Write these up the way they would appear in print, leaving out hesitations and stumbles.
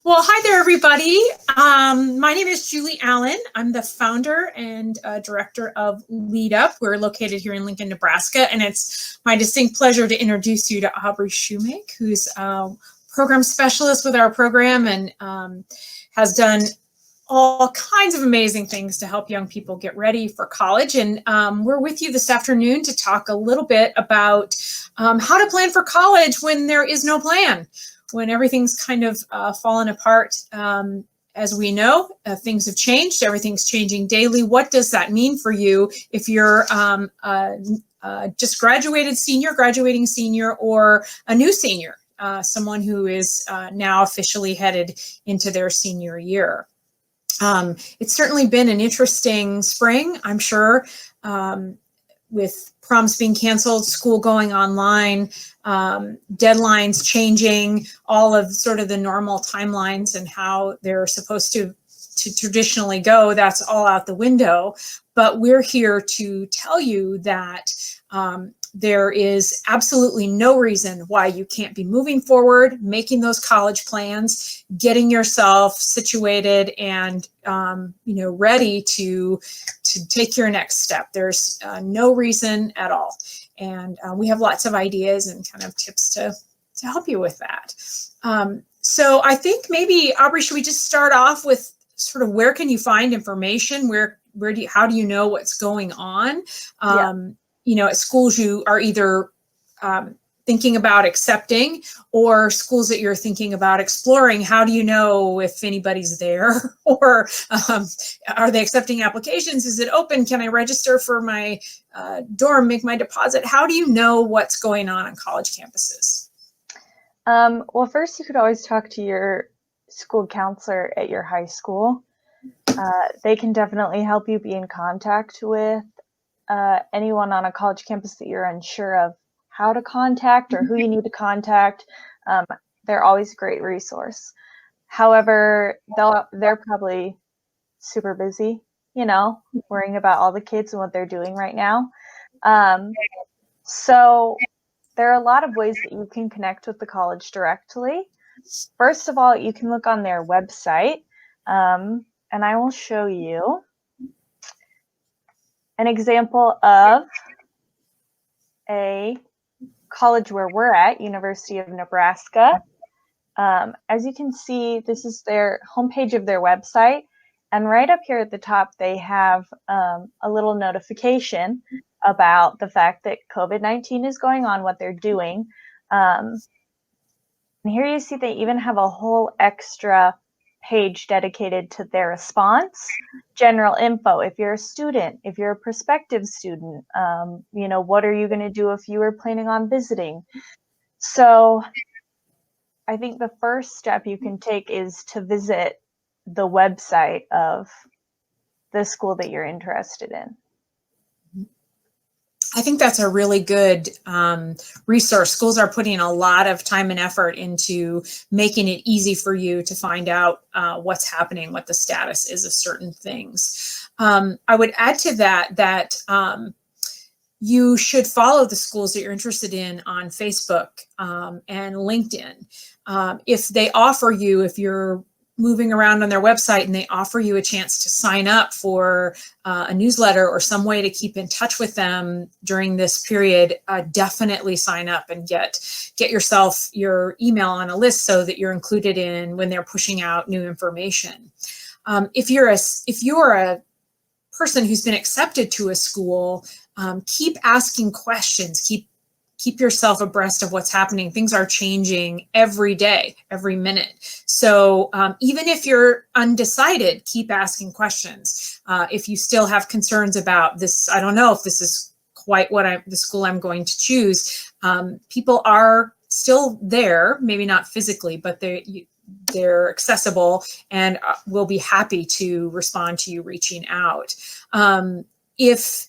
Well, hi there, everybody. My name is Julie Allen. I'm the founder and director of Lead Up. We're located here in Lincoln, Nebraska, and it's my distinct pleasure to introduce you to Aubrey Shoemake, who's a program specialist with our program and has done all kinds of amazing things to help young people get ready for college. And we're with you this afternoon to talk a little bit about how to plan for college when there is no plan, when everything's kind of fallen apart. As we know, things have changed. Everything's changing daily. What does that mean for you if you're just graduating senior, or a new senior, someone who is now officially headed into their senior year? It's certainly been an interesting spring, I'm sure, with proms being canceled, school going online, deadlines changing, all of sort of the normal timelines and how they're supposed to traditionally go. That's all out the window. But we're here to tell you that there is absolutely no reason why you can't be moving forward, making those college plans, getting yourself situated and ready to take your next step. There's no reason at all. And we have lots of ideas and kind of tips to help you with that. So I think maybe, Aubrey, should we just start off with sort of where can you find information? How do you know what's going on? At schools you are either thinking about accepting, or schools that you're thinking about exploring. How do you know if anybody's there? Or are they accepting applications? Is it open? Can I register for my dorm, make my deposit? How do you know what's going on college campuses? Well, first you could always talk to your school counselor at your high school. They can definitely help you be in contact with anyone on a college campus that you're unsure of how to contact or who you need to contact. They're always a great resource. However, they're probably super busy, worrying about all the kids and what they're doing right now. So there are a lot of ways that you can connect with the college directly. First of all, you can look on their website, and I will show you an example of a college where we're at, University of Nebraska. As you can see, this is their homepage of their website. And right up here at the top, they have a little notification about the fact that COVID-19 is going on, what they're doing. And here you see they even have a whole extra page dedicated to their response, general info. If you're a student, if you're a prospective student, what are you going to do if you were planning on visiting? So I think the first step you can take is to visit the website of the school that you're interested in. I think that's a really good resource. Schools are putting a lot of time and effort into making it easy for you to find out what's happening, what the status is of certain things. I would add to that you should follow the schools that you're interested in on Facebook and LinkedIn. If you're moving around on their website and they offer you a chance to sign up for a newsletter or some way to keep in touch with them during this period, definitely sign up and get yourself your email on a list so that you're included in when they're pushing out new information. If you're a person who's been accepted to a school, keep asking questions, keep yourself abreast of what's happening. Things are changing every day, every minute. So even if you're undecided, keep asking questions. If you still have concerns about this, I don't know if this is quite the school I'm going to choose. People are still there, maybe not physically, but they're accessible and will be happy to respond to you reaching out. If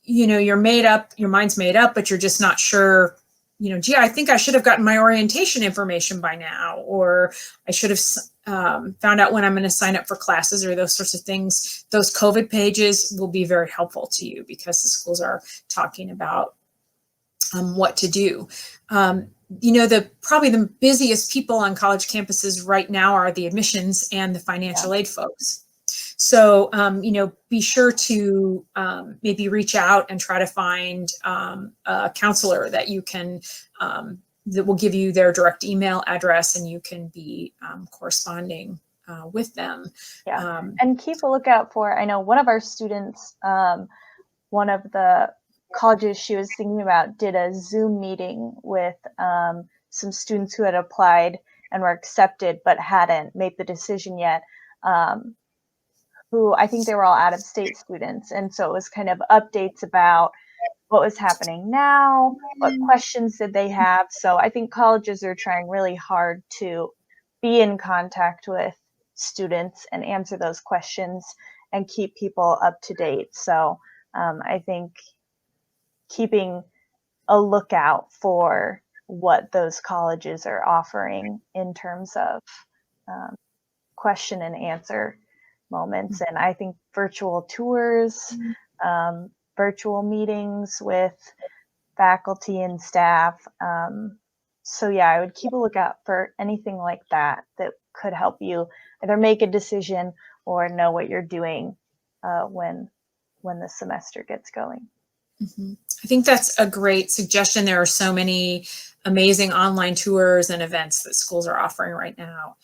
your mind's made up, but you're just not sure, gee, I think I should have gotten my orientation information by now, or I should have found out when I'm going to sign up for classes or those sorts of things. Those COVID pages will be very helpful to you because the schools are talking about what to do. probably the busiest people on college campuses right now are the admissions and the financial aid folks. So, be sure to maybe reach out and try to find a counselor that you can, that will give you their direct email address, and you can be corresponding with them. Yeah, and keep a lookout for, I know one of our students, one of the colleges she was thinking about did a Zoom meeting with some students who had applied and were accepted but hadn't made the decision yet. Who I think they were all out of state students. And so it was kind of updates about what was happening now, what questions did they have. So I think colleges are trying really hard to be in contact with students and answer those questions and keep people up to date. So I think keeping a lookout for what those colleges are offering in terms of question and answer moments. And I think virtual tours, virtual meetings with faculty and staff. So yeah, I would keep a lookout for anything like that that could help you either make a decision or know what you're doing when the semester gets going. I think that's a great suggestion. There are so many amazing online tours and events that schools are offering right now.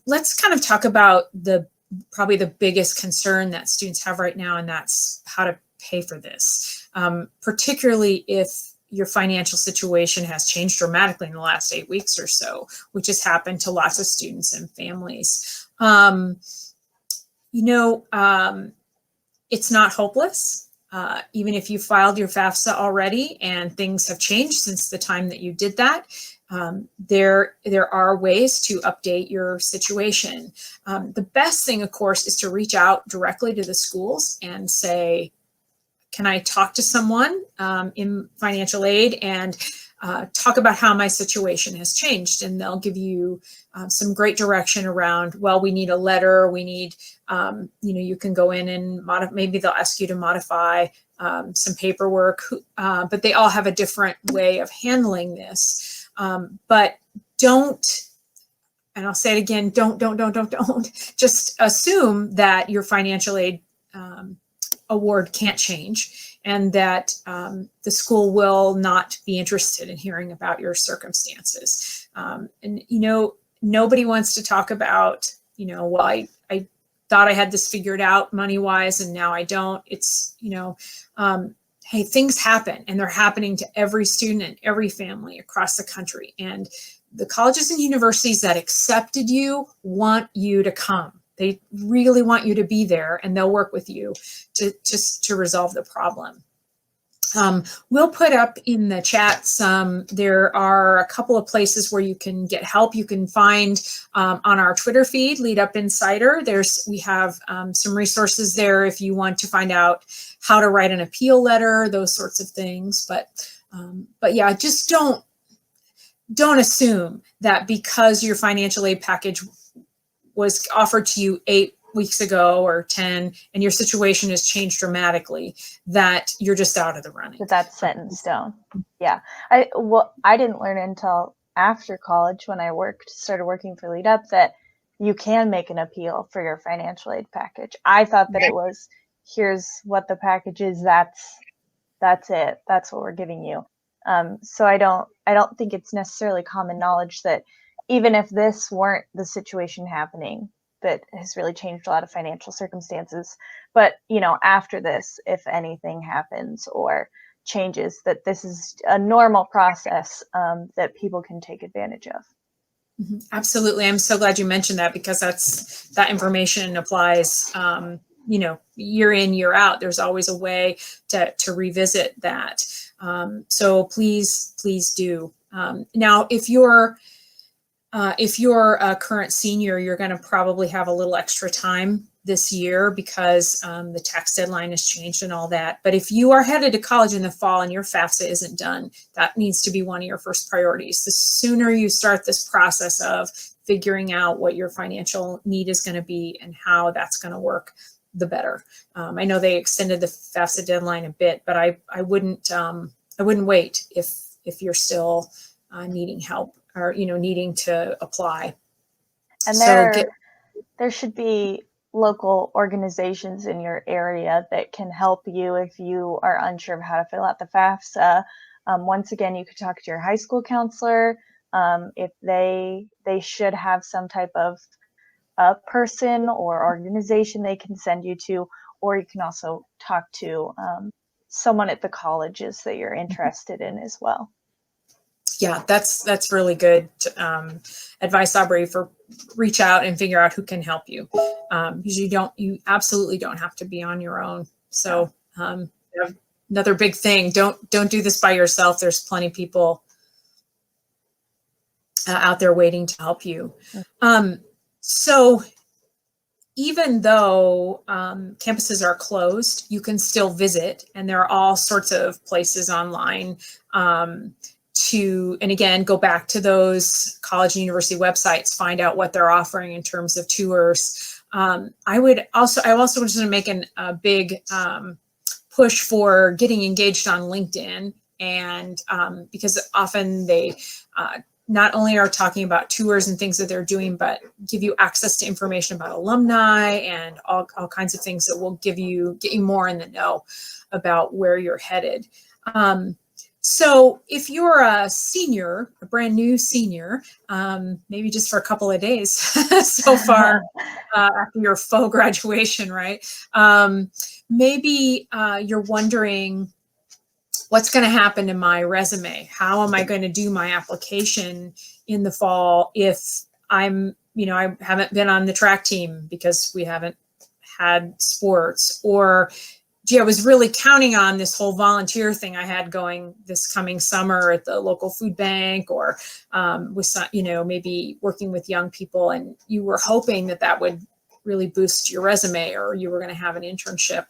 Let's kind of talk about probably the biggest concern that students have right now, and that's how to pay for this, particularly if your financial situation has changed dramatically in the last 8 weeks or so, which has happened to lots of students and families. It's not hopeless. Even if you filed your FAFSA already and things have changed since the time that you did that, there are ways to update your situation. The best thing, of course, is to reach out directly to the schools and say, can I talk to someone in financial aid and talk about how my situation has changed? And they'll give you some great direction around, well, we need a letter, we need, you can go in and maybe they'll ask you to modify some paperwork, but they all have a different way of handling this. But don't, and I'll say it again, don't just assume that your financial aid award can't change and that the school will not be interested in hearing about your circumstances. And, nobody wants to talk about, well, I thought I had this figured out money-wise and now I don't. It's, hey, things happen and they're happening to every student and every family across the country. And the colleges and universities that accepted you want you to come. They really want you to be there, and they'll work with you to resolve the problem. We'll put up in the chat there are a couple of places where you can get help. You can find on our Twitter feed, Lead Up Insider. We have some resources there if you want to find out how to write an appeal letter, those sorts of things. But yeah, just don't assume that because your financial aid package was offered to you 8 weeks ago or 10 and your situation has changed dramatically, that you're just out of the running. That's set in stone. Yeah. I didn't learn until after college when I started working for Lead Up that you can make an appeal for your financial aid package. I thought that it was, here's what the package is, that's it, that's what we're giving you. So I don't think it's necessarily common knowledge that even if this weren't the situation happening, that has really changed a lot of financial circumstances. But, after this, if anything happens or changes, that this is a normal process that people can take advantage of. Mm-hmm. Absolutely. I'm so glad you mentioned that, because that information applies, year in, year out. There's always a way to revisit that. So please do. Now, if you're a current senior, you're going to probably have a little extra time this year because the tax deadline has changed and all that. But if you are headed to college in the fall and your FAFSA isn't done, that needs to be one of your first priorities. The sooner you start this process of figuring out what your financial need is going to be and how that's going to work, the better. I know they extended the FAFSA deadline a bit, but I wouldn't wait if you're still needing help or, needing to apply. And So there should be local organizations in your area that can help you if you are unsure of how to fill out the FAFSA. Once again, you could talk to your high school counselor. If they should have some type of a person or organization they can send you to, or you can also talk to someone at the colleges that you're interested in as well. Yeah, that's really good advice, Aubrey, for reach out and figure out who can help you, because you absolutely don't have to be on your own. So another big thing, don't do this by yourself. There's plenty of people out there waiting to help you. So even though campuses are closed, you can still visit, and there are all sorts of places online and again, go back to those college and university websites, find out what they're offering in terms of tours. I also was going to make a big push for getting engaged on LinkedIn, and because often they not only are talking about tours and things that they're doing, but give you access to information about alumni and all kinds of things that will get you more in the know about where you're headed. So if you're a senior, a brand new senior, maybe just for a couple of days so far after your faux graduation, right? Maybe you're wondering, what's going to happen to my resume? How am I going to do my application in the fall if I haven't been on the track team because we haven't had sports? Or gee, I was really counting on this whole volunteer thing I had going this coming summer at the local food bank, or with some, maybe working with young people, and you were hoping that would really boost your resume, or you were going to have an internship.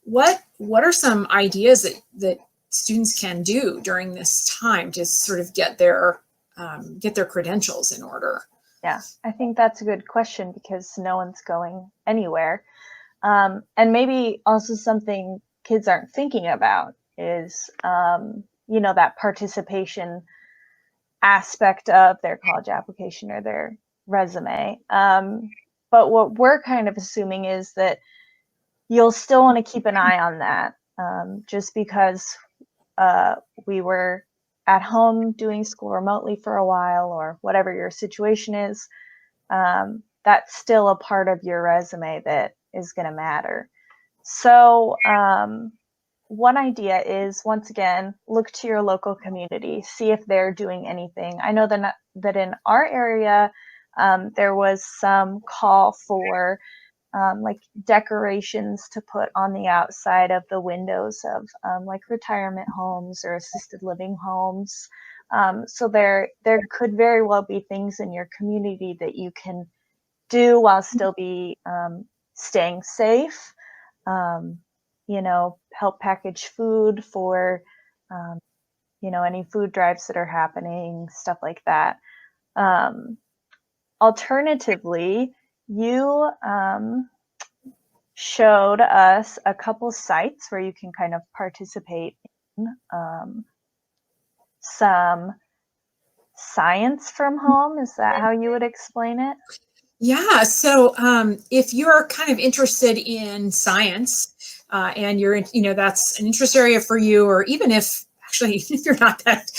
What are some ideas that students can do during this time to sort of get their credentials in order? Yeah, I think that's a good question because no one's going anywhere. And maybe also something kids aren't thinking about is, that participation aspect of their college application or their resume. But what we're kind of assuming is that you'll still want to keep an eye on that, just because we were at home doing school remotely for a while, or whatever your situation is. That's still a part of your resume that is going to matter. So one idea is, once again, look to your local community, see if they're doing anything. I know that in our area, there was some call for like decorations to put on the outside of the windows of like retirement homes or assisted living homes. So there could very well be things in your community that you can do while still be staying safe. Help package food for any food drives that are happening, stuff like that. Alternatively, you showed us a couple sites where you can kind of participate in some science from home. Is that how you would explain it? Yeah. So if you're kind of interested in science and you're, that's an interest area for you, or even if you're not that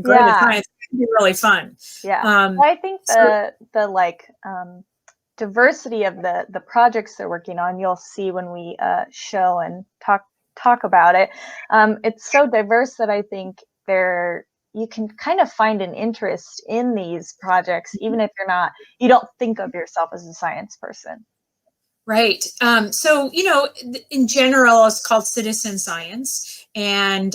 great at science, it can be really fun. Yeah. I think the diversity of the projects they're working on, you'll see when we show and talk about it. It's so diverse that I think you can kind of find an interest in these projects, even if you don't think of yourself as a science person. Right. So, in general, it's called citizen science, and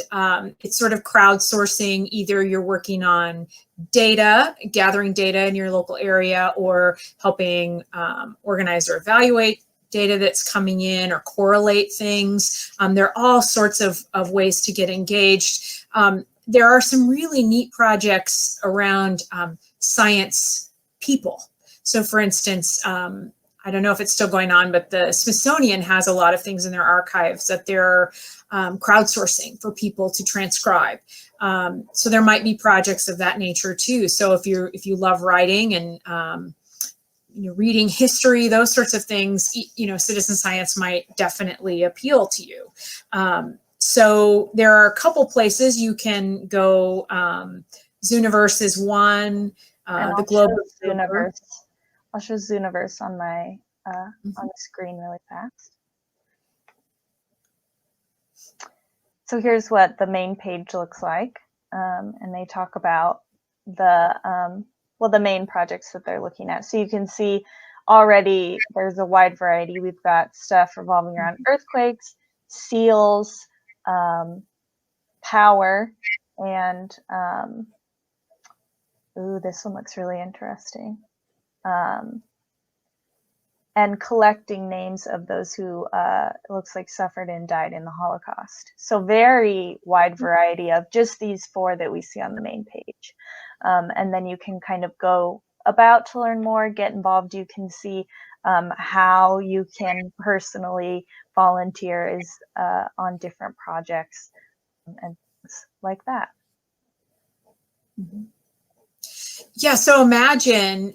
it's sort of crowdsourcing. Either you're working on gathering data in your local area, or helping organize or evaluate data that's coming in, or correlate things. There are all sorts of ways to get engaged. There are some really neat projects around science people. So, for instance, I don't know if it's still going on, but the Smithsonian has a lot of things in their archives that they're crowdsourcing for people to transcribe. So there might be projects of that nature too. So if you love writing and reading history, those sorts of things, citizen science might definitely appeal to you. So there are a couple places you can go. Zooniverse is one. The Globe Observer. I'll show Zooniverse on my on the screen really fast. So here's what the main page looks like, and they talk about the main projects that they're looking at. So you can see already there's a wide variety. We've got stuff revolving around earthquakes, seals, power, and this one looks really interesting. And collecting names of those who it looks like suffered and died in the Holocaust. So very wide variety of just these 4 that we see on the main page. And then you can kind of go about to learn more, get involved. You can see how you can personally volunteer on different projects and things like that. Mm-hmm. Yeah, so imagine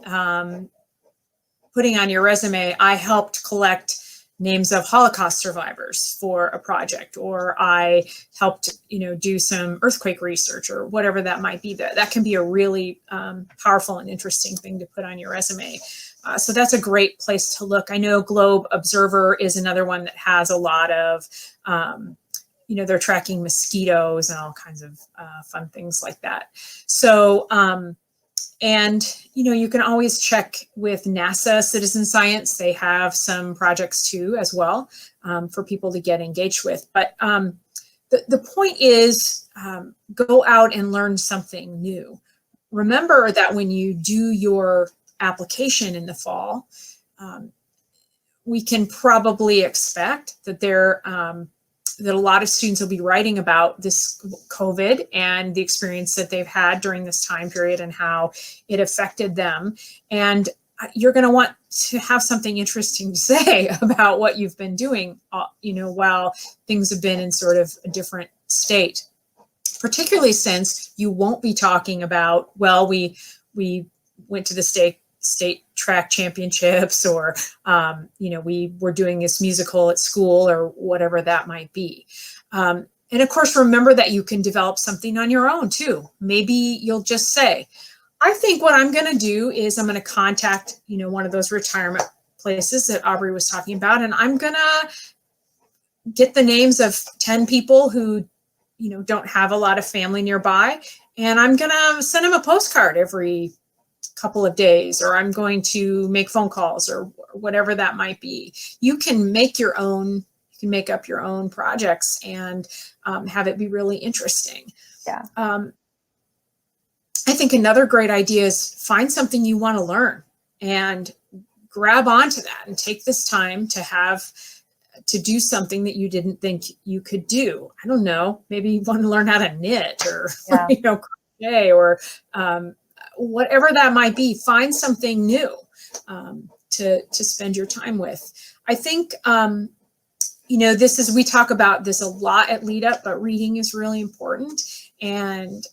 putting on your resume, I helped collect names of Holocaust survivors for a project, or I helped, do some earthquake research, or whatever that might be. That can be a really powerful and interesting thing to put on your resume. So that's a great place to look. I know Globe Observer is another one that has a lot of, they're tracking mosquitoes and all kinds of fun things like that. So, and, you can always check with NASA Citizen Science. They have some projects too, as well, for people to get engaged with. But the point is, go out and learn something new. Remember that when you do your application in the fall, we can probably expect that that a lot of students will be writing about this COVID and the experience that they've had during this time period and how it affected them. And you're going to want to have something interesting to say about what you've been doing, while things have been in sort of a different state, particularly since you won't be talking about, well, we went to the state track championships, or we were doing this musical at school, or whatever that might be. And of course, remember that you can develop something on your own too. Maybe you'll just say, I think what I'm going to do is I'm going to contact one of those retirement places that Aubrey was talking about, and I'm going to get the names of 10 people who don't have a lot of family nearby, and I'm going to send them a postcard every couple of days, or I'm going to make phone calls, or whatever that might be. You can make up your own projects and have it be really interesting. Yeah. I think another great idea is find something you want to learn and grab onto that and take this time to do something that you didn't think you could do. I don't know, maybe you want to learn how to knit, or crochet, or whatever that might be. Find something new to spend your time with. I think, we talk about this a lot at Lead Up, but reading is really important. And,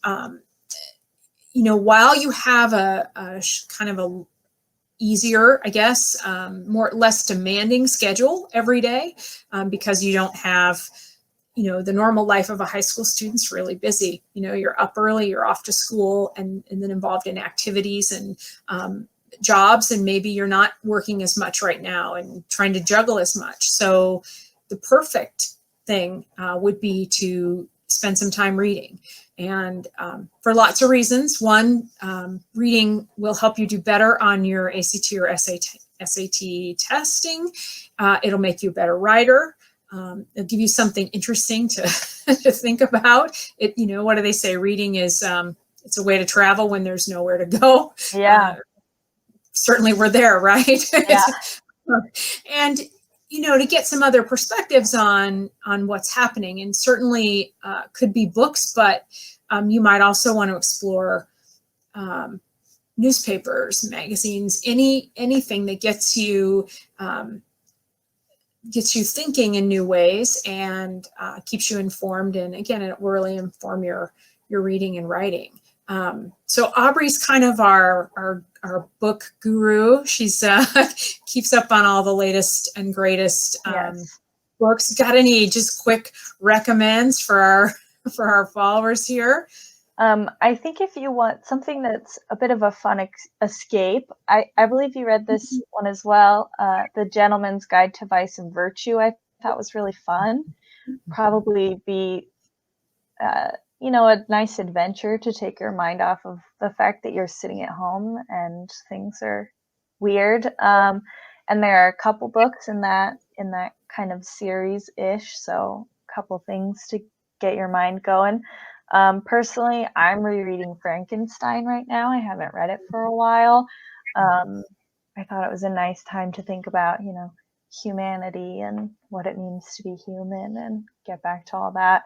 while you have a kind of a easier, I guess, less demanding schedule every day, because you don't have the normal life of a high school student's really busy. You're up early, you're off to school, and then involved in activities and jobs, and maybe you're not working as much right now and trying to juggle as much. So the perfect thing would be to spend some time reading. And for lots of reasons. One, reading will help you do better on your ACT or SAT testing. It'll make you a better writer. It'll give you something interesting to think about. What do they say? Reading is it's a way to travel when there's nowhere to go. Yeah. Certainly we're there, right? Yeah. And to get some other perspectives on what's happening, and certainly could be books, but you might also want to explore newspapers, magazines, anything that gets you thinking in new ways and keeps you informed. And again, it will really inform your reading and writing. So Aubrey's kind of our book guru. She's keeps up on all the latest and greatest Yes. books. Got any just quick recommends for our followers here? I think if you want something that's a bit of a fun escape, I believe you read this one as well, The Gentleman's Guide to Vice and Virtue. I thought was really fun. Probably be, you know, a nice adventure to take your mind off of the fact that you're sitting at home and things are weird. And there are a couple books in that kind of series-ish, so a couple things to get your mind going. Personally, I'm rereading Frankenstein right now. I haven't read it for a while. I thought it was a nice time to think about, you know, humanity and what it means to be human and get back to all that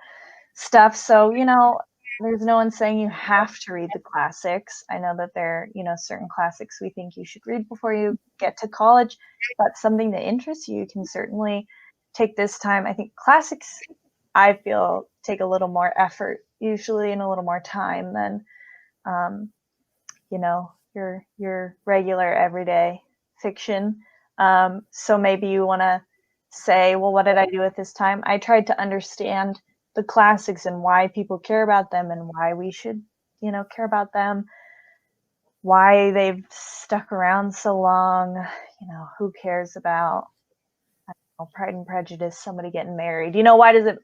stuff. So, you know, there's no one saying you have to read the classics. I know that there are, you know, certain classics we think you should read before you get to college. But something that interests you, you can certainly take this time. I think classics, I feel, take a little more effort usually and a little more time than, you know, your regular everyday fiction. So maybe you want to say, well, what did I do at this time? I tried to understand the classics and why people care about them and why we should, you know, care about them, why they've stuck around so long. You know, who cares about, I don't know, Pride and Prejudice, somebody getting married? You know, why does it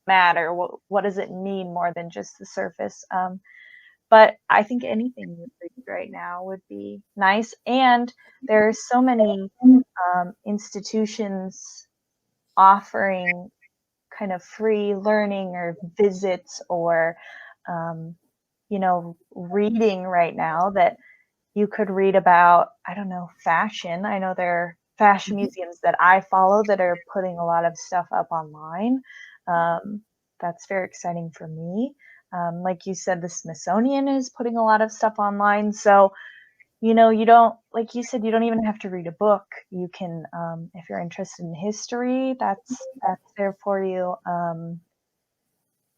matter? What does it mean more than just the surface? But I think anything you read right now would be nice. And there are so many institutions offering kind of free learning or visits or, you know, reading right now that you could read about, I don't know, fashion. I know there are fashion museums that I follow that are putting a lot of stuff up online. That's very exciting for me. Like you said, the Smithsonian is putting a lot of stuff online. So, you know, you don't, like you said, you don't even have to read a book. You can, if you're interested in history, that's there for you.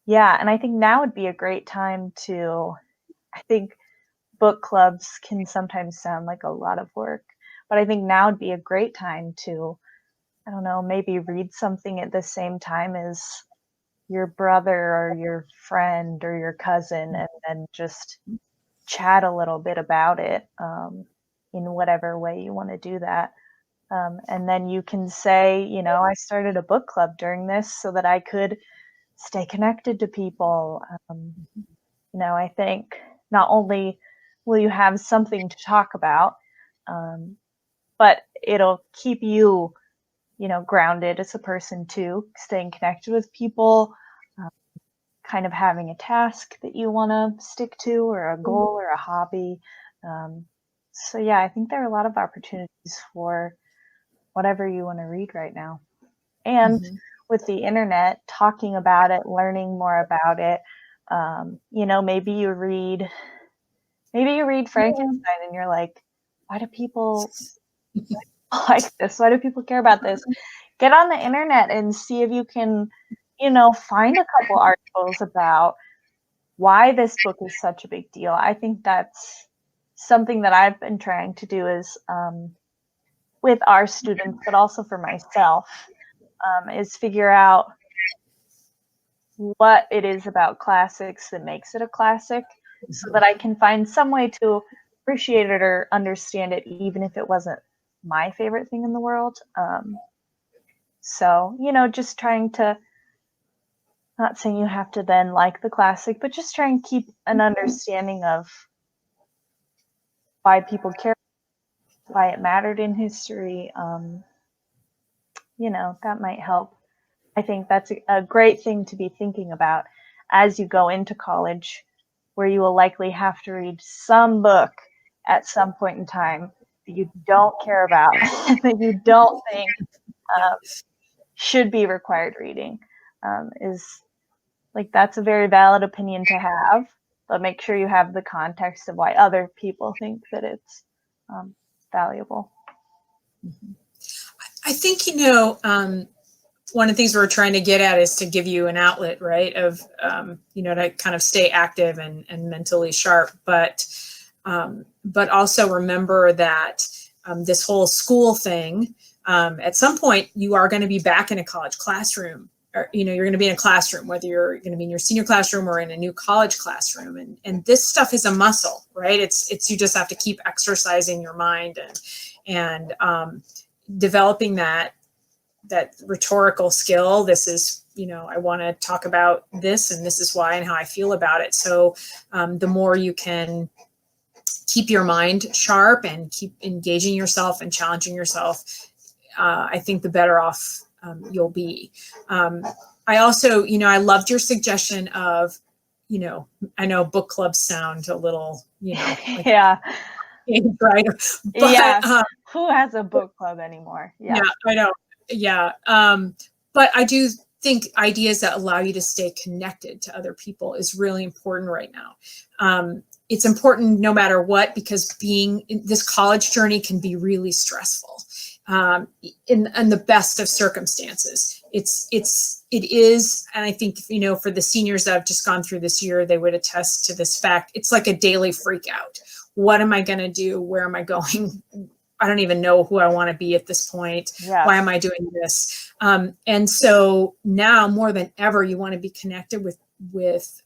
Yeah, and I think now would be a great time to, I think book clubs can sometimes sound like a lot of work, but I think now would be a great time to, I don't know, maybe read something at the same time as your brother or your friend or your cousin and then just chat a little bit about it in whatever way you want to do that. And then you can say, you know, I started a book club during this so that I could stay connected to people. You know, I think not only will you have something to talk about, but it'll keep you, you know, grounded as a person too, staying connected with people, kind of having a task that you want to stick to or a goal or a hobby. So yeah, I think there are a lot of opportunities for whatever you want to read right now. And with the internet, talking about it, learning more about it, you know, maybe you read Frankenstein and you're like, why do people like this? Why do people care about this? Get on the internet and see if you can, you know, find a couple articles about why this book is such a big deal. I think that's something that I've been trying to do is with our students, but also for myself, is figure out what it is about classics that makes it a classic so that I can find some way to appreciate it or understand it, even if it wasn't my favorite thing in the world. So, you know, just trying to, not saying you have to then like the classic, but just try and keep an understanding of why people care, why it mattered in history. You know, that might help. I think that's a great thing to be thinking about as you go into college, where you will likely have to read some book at some point in time that you don't care about, that you don't think should be required reading. Is like, that's a very valid opinion to have. but make sure you have the context of why other people think that it's valuable. I think, one of the things we're trying to get at is to give you an outlet, right, of, to kind of stay active and mentally sharp, but also remember that this whole school thing, at some point you are going to be back in a college classroom, or, you're going to be in a classroom, whether you're going to be in your senior classroom or in a new college classroom. And this stuff is a muscle, right? It's you just have to keep exercising your mind and developing that rhetorical skill. This is, I want to talk about this and this is why and how I feel about it. So the more you can keep your mind sharp and keep engaging yourself and challenging yourself, I think the better off you'll be. I also, I loved your suggestion of, I know book clubs sound a little, like, yeah. Right. But, yeah. Who has a book club anymore? Yeah, I know. Yeah. But I do think ideas that allow you to stay connected to other people is really important right now. It's important no matter what, because being in this college journey can be really stressful. In the best of circumstances, it is. And I think, for the seniors that have just gone through this year, they would attest to this fact. It's like a daily freak out. What am I going to do? Where am I going? I don't even know who I want to be at this point. Yeah. Why am I doing this? And so now more than ever, you want to be connected with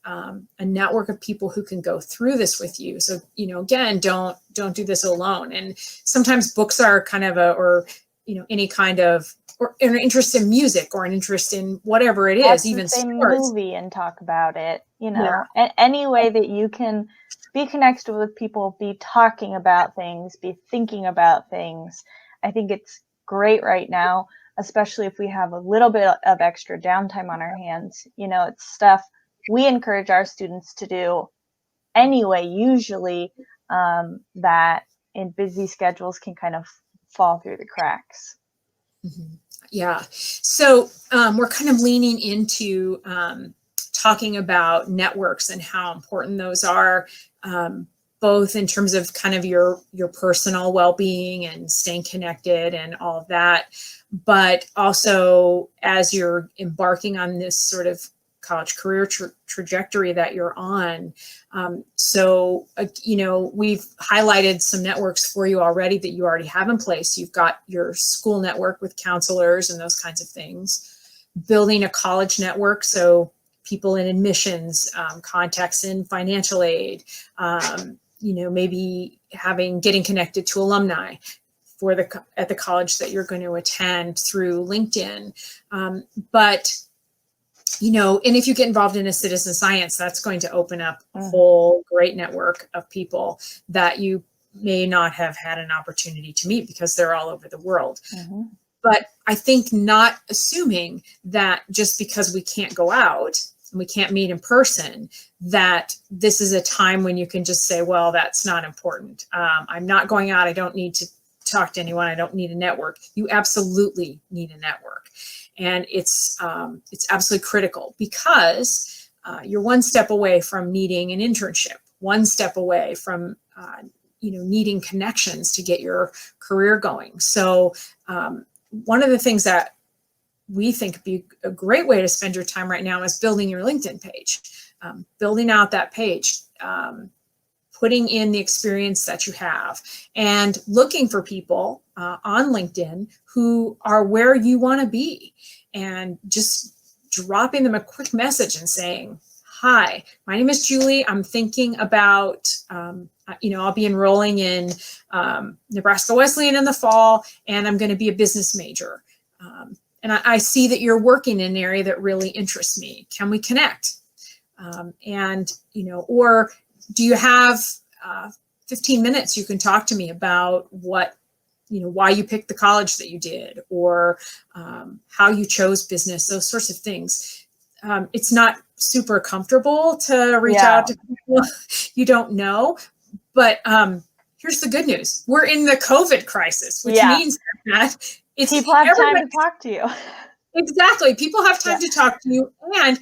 a network of people who can go through this with you. So, again, don't do this alone. And sometimes books are kind of any kind of, or an interest in music or an interest in whatever it is, even say sports. Movie and talk about it, and any way that you can be connected with people, be talking about things, be thinking about things. I think it's great right now, especially if we have a little bit of extra downtime on our hands. It's stuff we encourage our students to do anyway, usually, that in busy schedules can kind of fall through the cracks. Mm-hmm. Yeah. So we're kind of leaning into talking about networks and how important those are, both in terms of kind of your personal well-being and staying connected and all of that, but also as you're embarking on this sort of college career trajectory that you're on. So, we've highlighted some networks for you already that you already have in place. You've got your school network with counselors and those kinds of things, building a college network. So people in admissions, contacts in financial aid, maybe getting connected to alumni at the college that you're going to attend through LinkedIn. And if you get involved in a citizen science, that's going to open up a whole great network of people that you may not have had an opportunity to meet because they're all over the world. Mm-hmm. But I think not assuming that just because we can't go out and we can't meet in person, that this is a time when you can just say, well, that's not important. I'm not going out. I don't need to talk to anyone. I don't need a network. You absolutely need a network. And it's absolutely critical because you're one step away from needing an internship, one step away from needing connections to get your career going. So one of the things that we think would be a great way to spend your time right now is building your LinkedIn page, building out that page, putting in the experience that you have, and looking for people on LinkedIn who are where you want to be, and just dropping them a quick message and saying, hi, my name is Julie. I'm thinking about, I'll be enrolling in Nebraska Wesleyan in the fall, and I'm going to be a business major. And I see that you're working in an area that really interests me. Can we connect? Or do you have 15 minutes you can talk to me about why you picked the college that you did, or how you chose business, those sorts of things. It's not super comfortable to reach out to people you don't know, but here's the good news. We're in the COVID crisis, which means that people have time to talk to you. Exactly. People have time to talk to you, and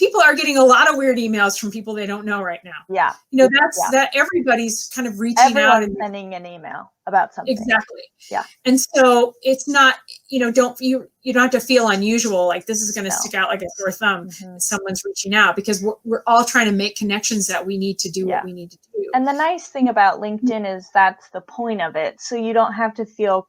people are getting a lot of weird emails from people they don't know right now. Yeah. That everybody's kind of reaching out Everyone's and sending an email about something. exactly. Yeah. And so it's not, you don't have to feel unusual, like this is going to stick out like a sore thumb. Someone's reaching out, because we're all trying to make connections that we need to do what we need to do. And the nice thing about LinkedIn is that's the point of it. So you don't have to feel,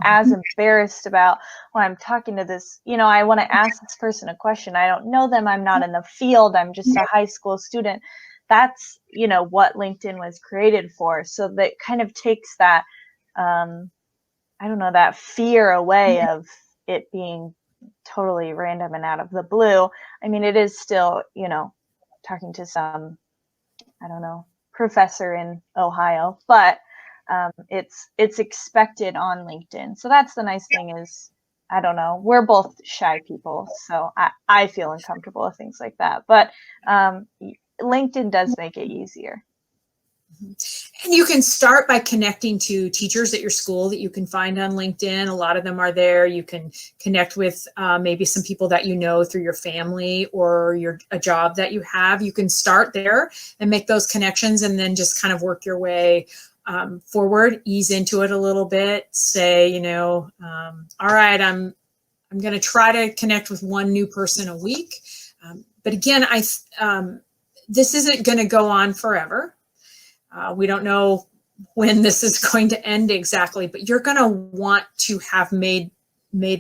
as embarrassed about, well, I'm talking to this, I want to ask this person a question. I don't know them. I'm not in the field. I'm just a high school student. That's, what LinkedIn was created for. So that kind of takes that, that fear away of it being totally random and out of the blue. I mean, it is still, talking to some, professor in Ohio, but it's expected on LinkedIn. So that's the nice thing is, we're both shy people, so I feel uncomfortable with things like that. But LinkedIn does make it easier. And you can start by connecting to teachers at your school that you can find on LinkedIn. A lot of them are there. You can connect with maybe some people that you know through your family or a job that you have. You can start there and make those connections, and then just kind of work your way forward, ease into it a little bit. Say, all right, I'm going to try to connect with one new person a week. But again, this isn't going to go on forever. We don't know when this is going to end exactly, but you're going to want to have made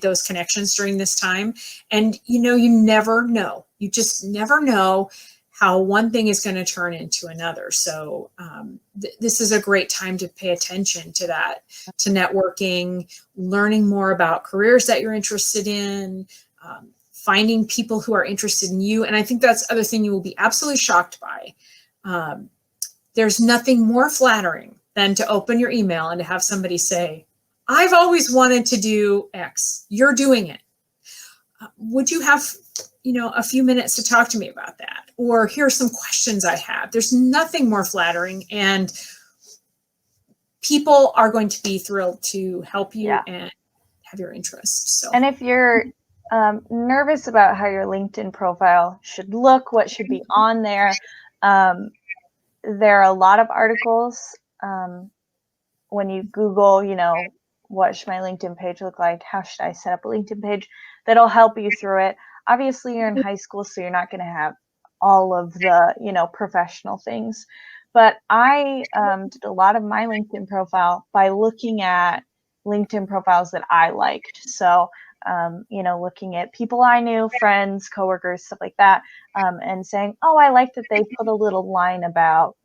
those connections during this time. And, you never know. You just never know how one thing is going to turn into another. So this is a great time to pay attention to that, to networking, learning more about careers that you're interested in, finding people who are interested in you. And I think that's the other thing you will be absolutely shocked by. There's nothing more flattering than to open your email and to have somebody say, I've always wanted to do X. You're doing it. Would you have, a few minutes to talk to me about that? Or here are some questions I have. There's nothing more flattering, and people are going to be thrilled to help you and have your interest. So. And if you're nervous about how your LinkedIn profile should look, what should be on there, there are a lot of articles when you Google, what should my LinkedIn page look like? How should I set up a LinkedIn page? That'll help you through it. Obviously, you're in high school, so you're not going to have all of the, professional things. But I did a lot of my LinkedIn profile by looking at LinkedIn profiles that I liked. So, looking at people I knew, friends, coworkers, stuff like that, and saying, oh, I like that they put a little line about,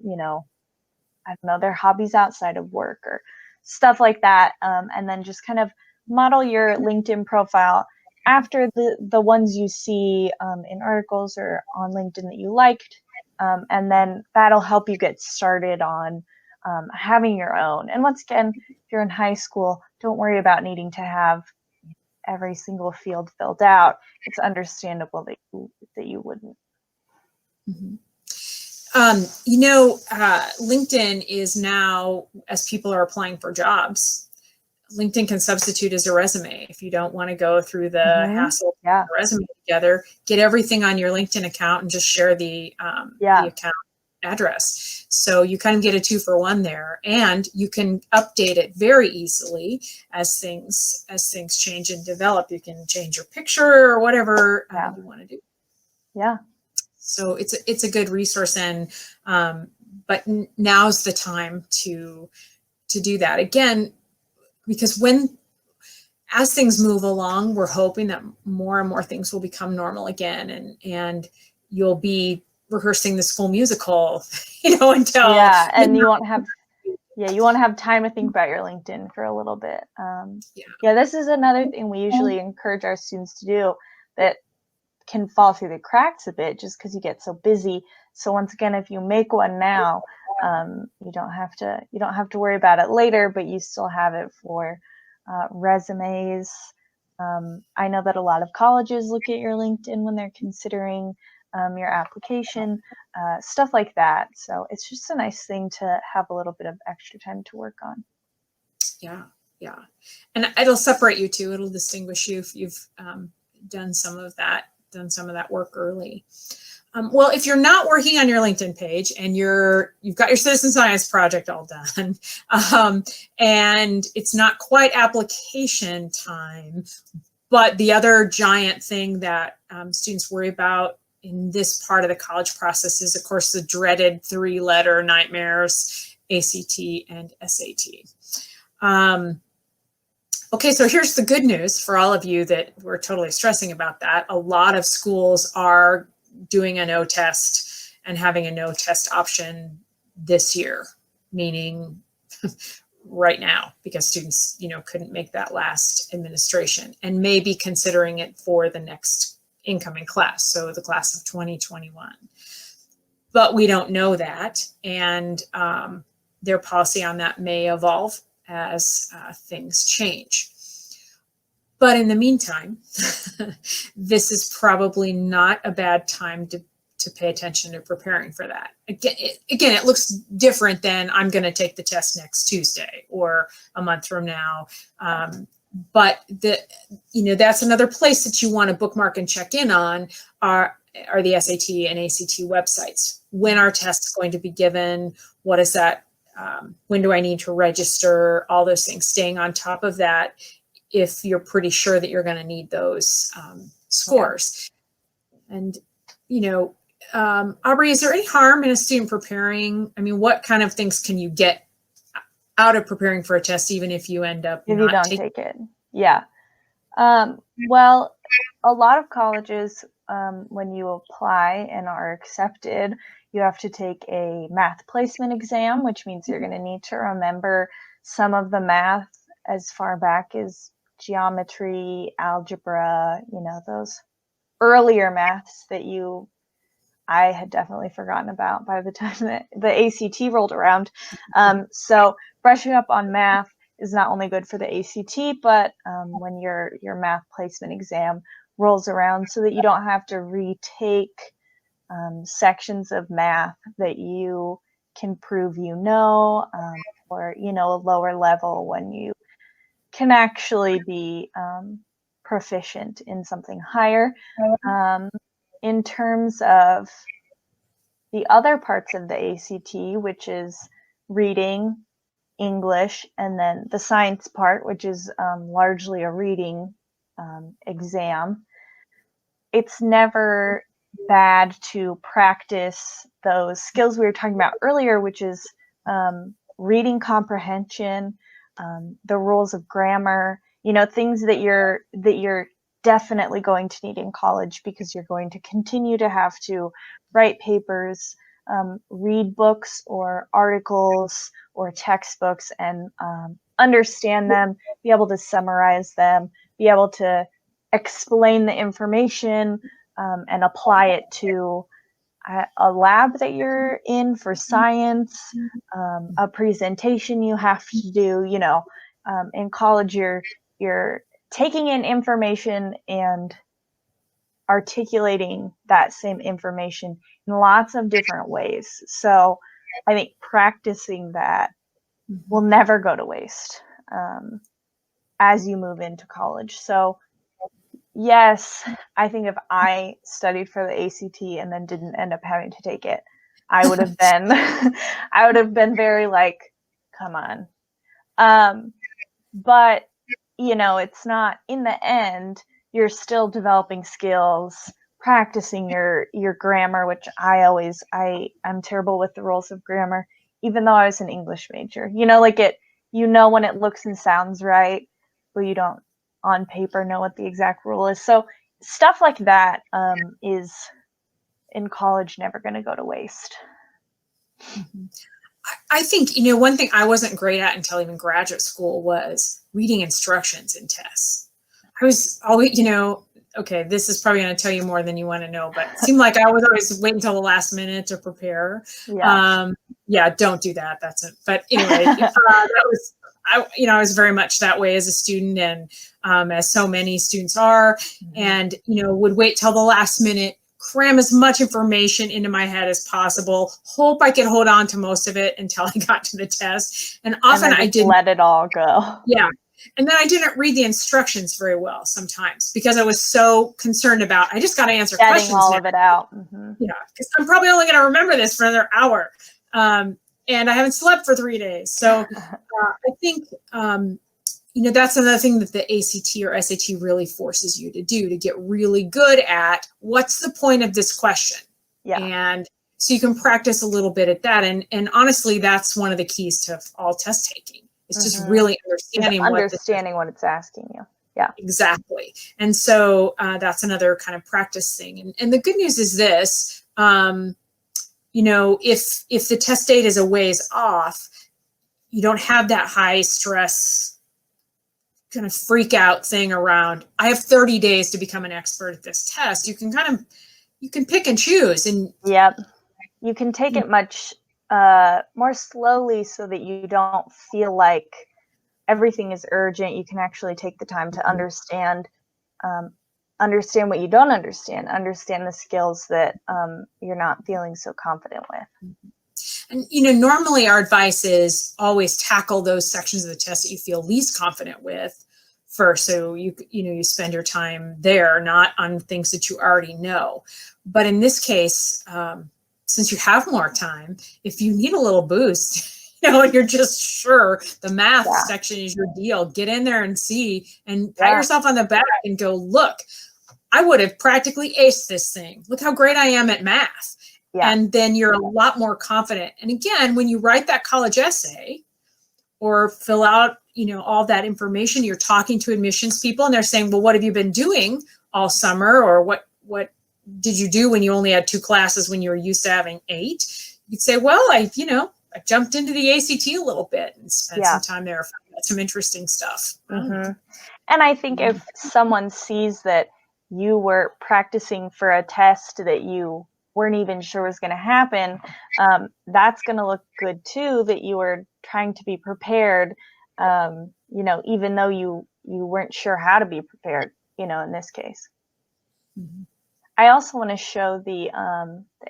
their hobbies outside of work or stuff like that. And then just kind of model your LinkedIn profile after the ones you see in articles or on LinkedIn that you liked. And then that'll help you get started on having your own. And once again, if you're in high school, don't worry about needing to have every single field filled out. It's understandable that you wouldn't. Mm-hmm. LinkedIn is now, as people are applying for jobs, LinkedIn can substitute as a resume. If you don't want to go through the hassle of putting a resume together, get everything on your LinkedIn account and just share the account address. So you kind of get a 2-for-1 there, and you can update it very easily as things change and develop. You can change your picture or whatever you want to do. Yeah. So it's a good resource, and but now's the time to do that again, because as things move along, we're hoping that more and more things will become normal again, and you'll be rehearsing the school musical, until and you won't have time to think about your LinkedIn for a little bit. This is another thing we usually encourage our students to do that can fall through the cracks a bit just because you get so busy. So once again, if you make one now, you don't have to worry about it later, but you still have it for resumes. I know that a lot of colleges look at your LinkedIn when they're considering your application, stuff like that. So it's just a nice thing to have a little bit of extra time to work on. And it'll separate you too. It'll distinguish you if you've done some of done some of that work early. Well, if you're not working on your LinkedIn page and you've got your citizen science project all done, and it's not quite application time, but the other giant thing that students worry about in this part of the college process is, of course, the dreaded 3-letter nightmares, ACT and SAT. Okay, so here's the good news for all of you that were totally stressing about that. A lot of schools are doing a no test and having a no test option this year, meaning right now, because students, couldn't make that last administration and may be considering it for the next incoming class, so the class of 2021. But we don't know that, and their policy on that may evolve as things change. But in the meantime, this is probably not a bad time to pay attention to preparing for that. Again, it looks different than I'm going to take the test next Tuesday or a month from now. But that's another place that you want to bookmark and check in on are the SAT and ACT websites. When are tests going to be given? What is that? When do I need to register? All those things. Staying on top of that if you're pretty sure that you're going to need those scores. Yeah. And, Aubrey, is there any harm in a student preparing? I mean, what kind of things can you get out of preparing for a test, even if you end up if you don't take it? Yeah. Well, a lot of colleges, when you apply and are accepted, you have to take a math placement exam, which means you're going to need to remember some of the math as far back as geometry, algebra, those earlier maths that I had definitely forgotten about by the time that the ACT rolled around. So brushing up on math is not only good for the ACT, but when your math placement exam rolls around, so that you don't have to retake sections of math that you can prove or a lower level when you can actually be proficient in something higher. In terms of the other parts of the ACT, which is reading, English, and then the science part, which is largely a reading exam, it's never bad to practice those skills we were talking about earlier, which is reading comprehension, the rules of grammar, things that you're definitely going to need in college, because you're going to continue to have to write papers, read books or articles or textbooks and understand them, be able to summarize them, be able to explain the information and apply it to a lab that you're in for science, a presentation you have to do. In college, you're taking in information and articulating that same information in lots of different ways. So I think practicing that will never go to waste as you move into college. So yes, I think if I studied for the ACT and then didn't end up having to take it, I would have been I would have been very like, come on. But it's not, in the end, you're still developing skills, practicing your grammar, which I'm terrible with the rules of grammar, even though I was an English major. When it looks and sounds right, but you don't on paper know what the exact rule is. So stuff like that is in college never going to go to waste. I think, one thing I wasn't great at until even graduate school was reading instructions in tests. I was always, okay, this is probably going to tell you more than you want to know, but it seemed like I was always waiting until the last minute to prepare. Yeah, don't do that. That's it. But anyway, I was very much that way as a student, and as so many students are, and, would wait till the last minute, cram as much information into my head as possible, hope I could hold on to most of it until I got to the test. And often I didn't let it all go. Yeah. And then I didn't read the instructions very well sometimes because I was so concerned about, I just got to answer Getting questions all now. of it out. Mm-hmm. Yeah, because I'm probably only going to remember this for another hour. And I haven't slept for 3 days. So I think, that's another thing that the ACT or SAT really forces you to do, to get really good at what's the point of this question. Yeah. And so you can practice a little bit at that. And honestly, that's one of the keys to all test taking. It's just really understanding what it's asking you. Yeah. Exactly. And so that's another kind of practice thing. And the good news is this, if the test date is a ways off, you don't have that high stress kind of freak out thing around, I have 30 days to become an expert at this test. You can pick and choose. And yep. You can take it much more slowly so that you don't feel like everything is urgent. You can actually take the time to understand what you don't understand the skills that you're not feeling so confident with. And, normally our advice is always tackle those sections of the test that you feel least confident with first. So you spend your time there, not on things that you already know. But in this case, since you have more time, if you need a little boost, and you're just sure the math section is your deal, get in there and see, and pat yourself on the back and go, look, I would have practically aced this thing. Look how great I am at math. Yeah. And then you're a lot more confident. And again, when you write that college essay or fill out, all that information, you're talking to admissions people and they're saying, well, what have you been doing all summer? Or what did you do when you only had 2 classes when you were used to having 8? You'd say, well, I jumped into the ACT a little bit and spent some time there, found out some interesting stuff. Mm-hmm. And I think if someone sees that you were practicing for a test that you weren't even sure was going to happen, that's going to look good too, that you were trying to be prepared, even though you weren't sure how to be prepared, in this case. Mm-hmm. I also want to show the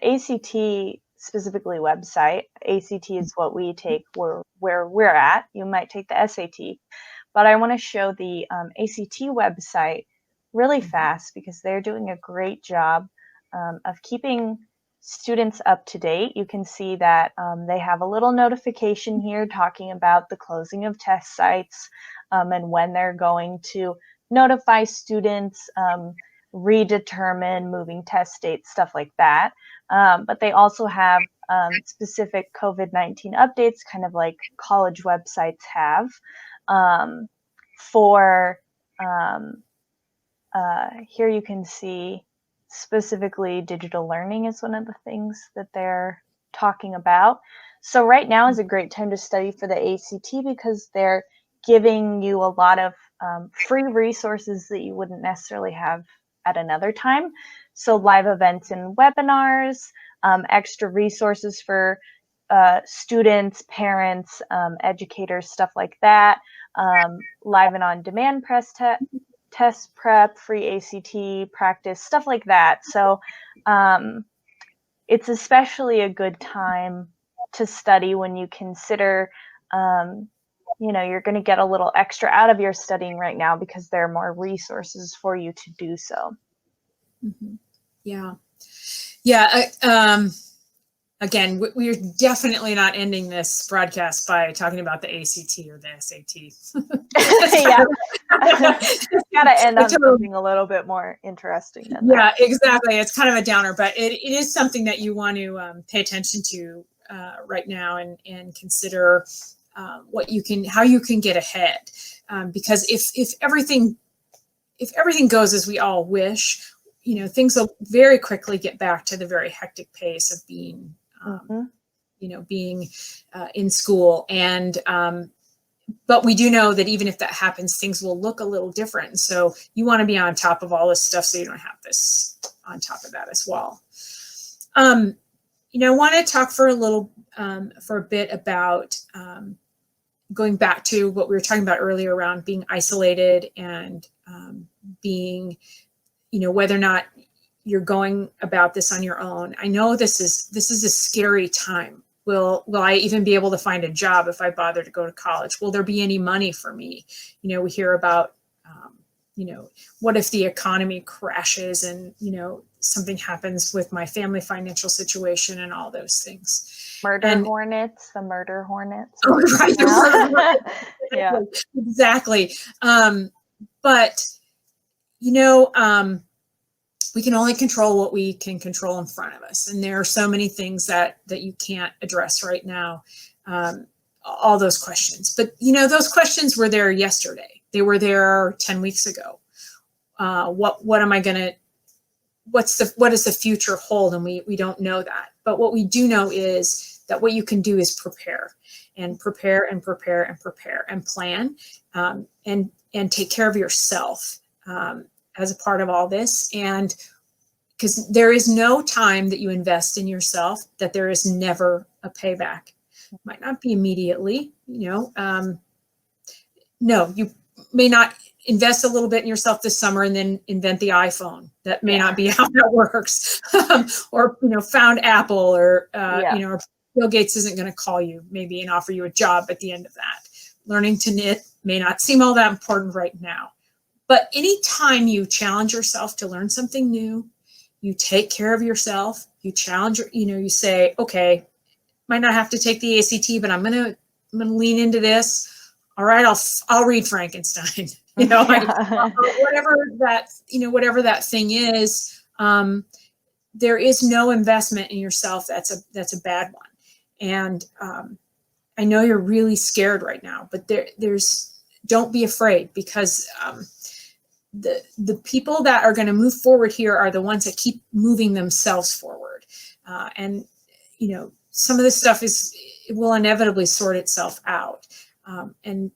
ACT specifically website. ACT is what we take where we're at. You might take the SAT, but I want to show the ACT website really fast because they're doing a great job of keeping students up to date. You can see that they have a little notification here talking about the closing of test sites and when they're going to notify students, redetermine moving test dates, stuff like that. But they also have specific COVID-19 updates, kind of like college websites have. Here you can see specifically digital learning is one of the things that they're talking about. So right now is a great time to study for the ACT because they're giving you a lot of free resources that you wouldn't necessarily have at another time. So live events and webinars, extra resources for students, parents, educators, stuff like that, live and on-demand test prep, free ACT practice, stuff like that. So it's especially a good time to study when you consider, you're going to get a little extra out of your studying right now because there are more resources for you to do so. Mm-hmm. Yeah. Yeah. Again, we're definitely not ending this broadcast by talking about the ACT or the SAT. Yeah. It's got to end on something a little bit more interesting than that. Yeah, exactly. It's kind of a downer, but it is something that you want to pay attention to right now and consider how you can get ahead. Because if everything goes as we all wish, things will very quickly get back to the very hectic pace of being in school. And, but we do know that even if that happens, things will look a little different. So you want to be on top of all this stuff so you don't have this on top of that as well. I want to talk for a bit about going back to what we were talking about earlier around being isolated and being, whether or not you're going about this on your own. I know this is a scary time Will I even be able to find a job if I bother to go to college? Will there be any money for me? We hear about, what if the economy crashes and, something happens with my family financial situation and all those things. The murder hornets. Oh, right, the murder hornets. Yeah. Exactly. But, we can only control what we can control in front of us. And there are so many things that you can't address right now. All those questions. But, those questions were there yesterday. They were there 10 weeks ago. What am I going to, what does the future hold? And we don't know that. But what we do know is that what you can do is prepare and plan and take care of yourself as a part of all this. And because there is no time that you invest in yourself that there is never a payback. It might not be immediately, no, you may not invest a little bit in yourself this summer and then invent the iPhone. That may not be how that works. Or, found Apple or, Bill Gates isn't going to call you maybe and offer you a job at the end of that. Learning to knit may not seem all that important right now. But anytime you challenge yourself to learn something new, you take care of yourself, you challenge, you say, okay, might not have to take the ACT, but I'm going to lean into this. All right, I'll read Frankenstein. Whatever that thing is, there is no investment in yourself. That's a bad one. And I know you're really scared right now, but don't be afraid, because the people that are going to move forward here are the ones that keep moving themselves forward. And some of this stuff it will inevitably sort itself out. And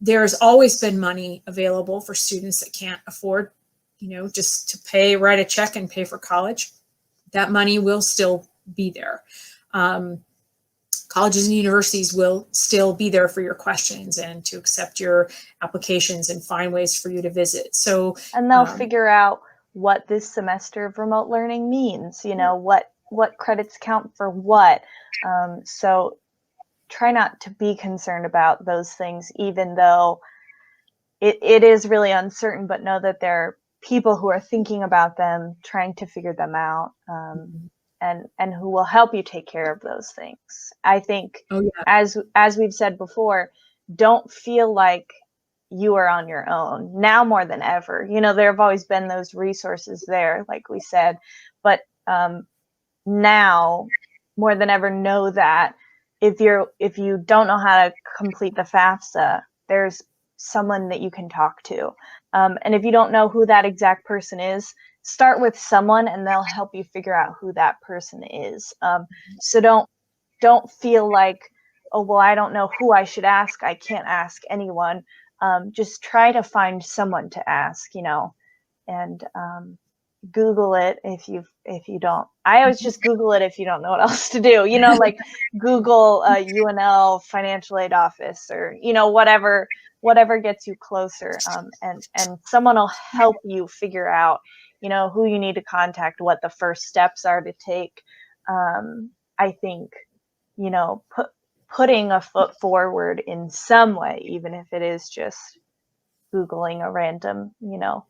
there's always been money available for students that can't afford, just to write a check and pay for college. That money will still be there. Colleges and universities will still be there for your questions and to accept your applications and find ways for you to visit. And they'll figure out what this semester of remote learning means, what credits count for what. So try not to be concerned about those things, even though it is really uncertain, but know that there are people who are thinking about them, trying to figure them out, and who will help you take care of those things. I think, as we've said before, don't feel like you are on your own now more than ever. There have always been those resources there, like we said, but now more than ever, know that if you don't know how to complete the FAFSA, there's someone that you can talk to. And if you don't know who that exact person is, start with someone and they'll help you figure out who that person is. So don't feel like, oh, well, I don't know who I should ask. I can't ask anyone. Just try to find someone to ask, and Google it if you don't. I always just Google it if you don't know what else to do. Like Google UNL financial aid office, or whatever gets you closer. And someone will help you figure out who you need to contact, what the first steps are to take. I think putting a foot forward in some way, even if it is just Googling a random UNL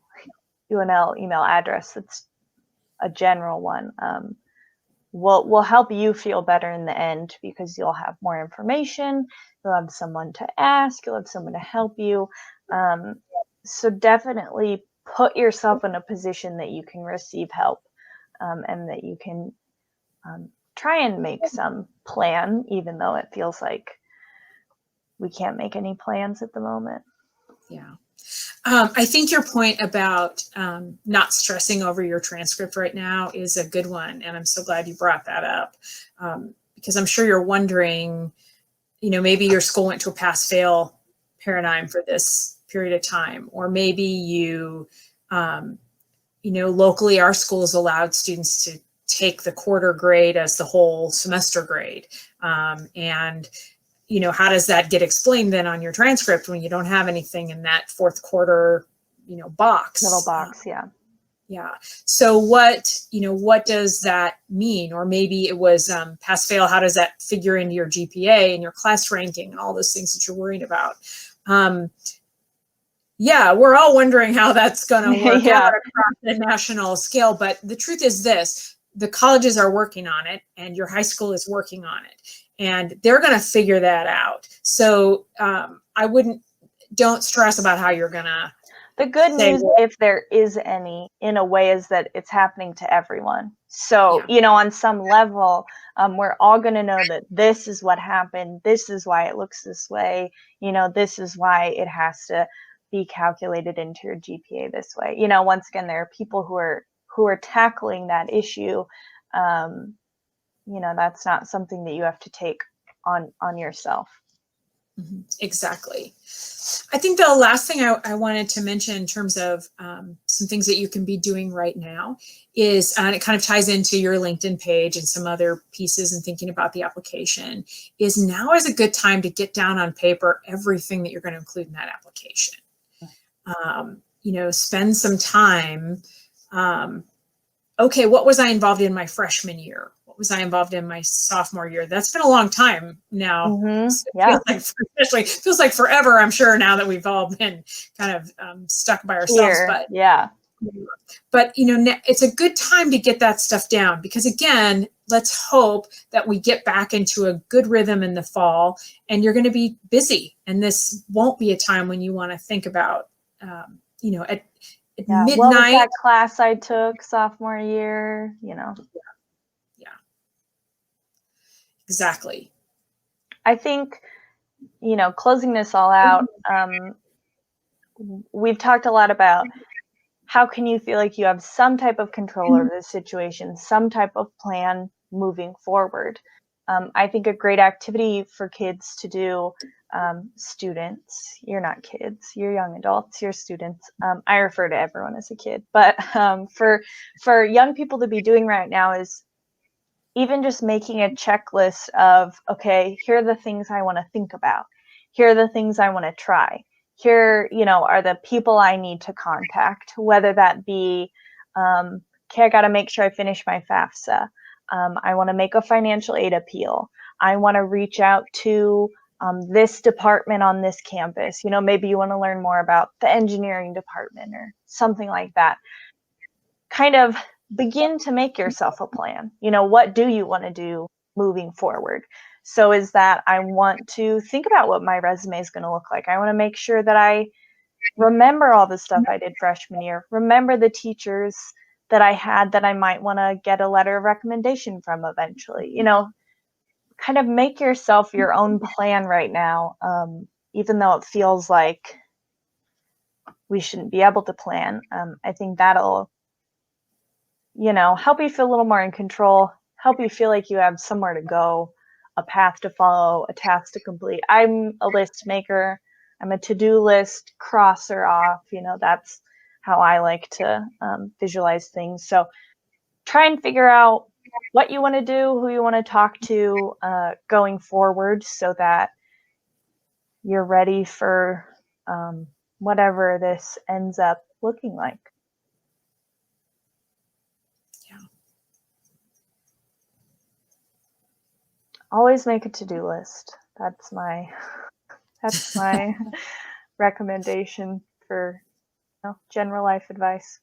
email address that's a general one, will help you feel better in the end, because you'll have more information, you'll have someone to ask, you'll have someone to help you. So definitely put yourself in a position that you can receive help, and that you can try and make some plan, even though it feels like we can't make any plans at the moment. Yeah. I think your point about not stressing over your transcript right now is a good one. And I'm so glad you brought that up, because I'm sure you're wondering, maybe your school went to a pass-fail paradigm for this period of time, or maybe locally our schools allowed students to take the quarter grade as the whole semester grade. And how does that get explained then on your transcript when you don't have anything in that fourth quarter, box? Little box, yeah. Yeah. So what does that mean? Or maybe it was pass fail. How does that figure into your GPA and your class ranking and all those things that you're worried about? Yeah, we're all wondering how that's going to work Yeah. out across the national scale. But the truth is this, the colleges are working on it and your high school is working on it. And they're going to figure that out. So don't stress about how you're going to. The good news, if there is any, in a way, is that it's happening to everyone. So, on some level, we're all going to know that this is what happened. This is why it looks this way. This is why it has to be calculated into your GPA this way. Once again, there are people who are tackling that issue. That's not something that you have to take on yourself. Exactly. I think the last thing I wanted to mention in terms of some things that you can be doing right now is, and it kind of ties into your LinkedIn page and some other pieces and thinking about the application, is now is a good time to get down on paper everything that you're going to include in that application. Spend some time. Okay, what was I involved in my freshman year? What was I involved in my sophomore year? That's been a long time now. Yeah. Feels like forever, I'm sure, now that we've all been kind of stuck by ourselves. But it's a good time to get that stuff down, because again, let's hope that we get back into a good rhythm in the fall and you're going to be busy. And this won't be a time when you want to think about, at midnight. What was that class I took sophomore year? Yeah. Exactly. I think, closing this all out, we've talked a lot about how can you feel like you have some type of control over the situation, some type of plan moving forward. I think a great activity for kids to do, students, you're not kids, you're young adults, you're students. I refer to everyone as a kid, but for young people to be doing right now is even just making a checklist of, okay, here are the things I want to think about. Here are the things I want to try. Here, are the people I need to contact, whether that be, okay, I got to make sure I finish my FAFSA. I want to make a financial aid appeal. I want to reach out to this department on this campus. Maybe you want to learn more about the engineering department or something like that. Kind of begin to make yourself a plan. What do you want to do moving forward? So is that I want to think about what my resume is going to look like. I want to make sure that I remember all the stuff I did freshman year, remember the teachers that I had that I might want to get a letter of recommendation from eventually. Kind of make yourself your own plan right now, even though it feels like we shouldn't be able to plan. I think that'll help you feel a little more in control, help you feel like you have somewhere to go, a path to follow, a task to complete. I'm a list maker. I'm a to-do list crosser off. That's how I like to visualize things. So try and figure out what you want to do, who you want to talk to going forward, so that you're ready for whatever this ends up looking like. Always make a to-do list. That's my recommendation for general life advice.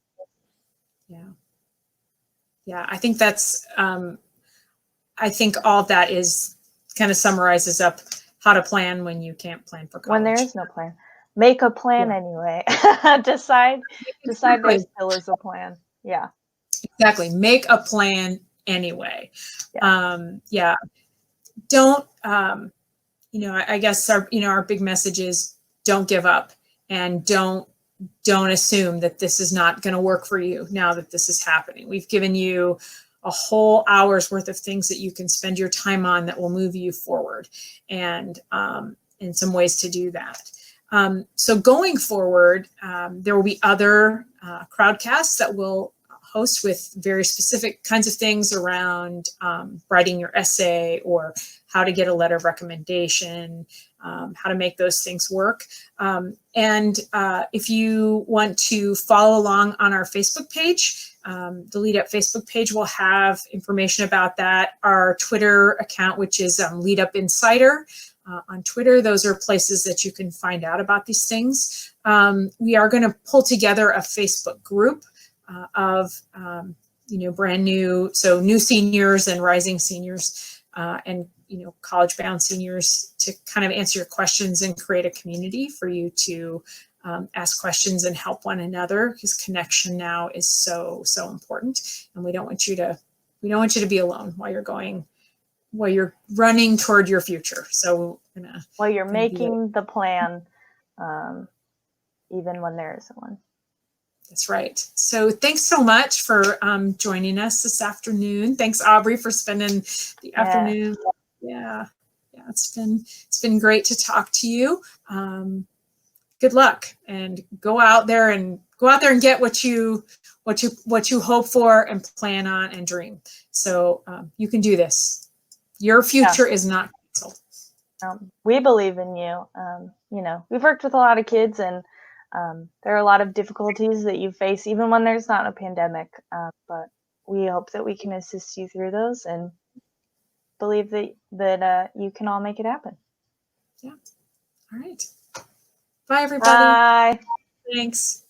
Yeah, I think that's I think all of that is kind of summarizes up how to plan when you can't plan for college. When there is no plan. Make a plan anyway. Decide there still is a plan. Yeah. Exactly. Make a plan anyway. Don't I guess our big message is don't give up, and don't assume that this is not going to work for you now that this is happening. We've given you a whole hour's worth of things that you can spend your time on that will move you forward, and in some ways to do that. So going forward, there will be other crowdcasts that will host with very specific kinds of things around writing your essay or how to get a letter of recommendation, how to make those things work. And if you want to follow along on our Facebook page, the Lead Up Facebook page will have information about that. Our Twitter account, which is Lead Up Insider on Twitter, those are places that you can find out about these things. We are going to pull together a Facebook group of brand new, so new seniors and rising seniors and college bound seniors to kind of answer your questions and create a community for you to ask questions and help one another, because connection now is so important, and we don't want you to be alone while you're running toward your future. So while you're making the plan, even when there isn't one. That's right. So thanks so much for joining us this afternoon. Thanks, Aubrey, for spending the afternoon. Yeah, it's been great to talk to you. Good luck, and go out there and get what you hope for and plan on and dream. So you can do this. Your future is not canceled. We believe in you. We've worked with a lot of kids, and there are a lot of difficulties that you face even when there's not a pandemic, but we hope that we can assist you through those and believe that you can all make it happen. Yeah. All right. Bye, everybody. Bye. Thanks.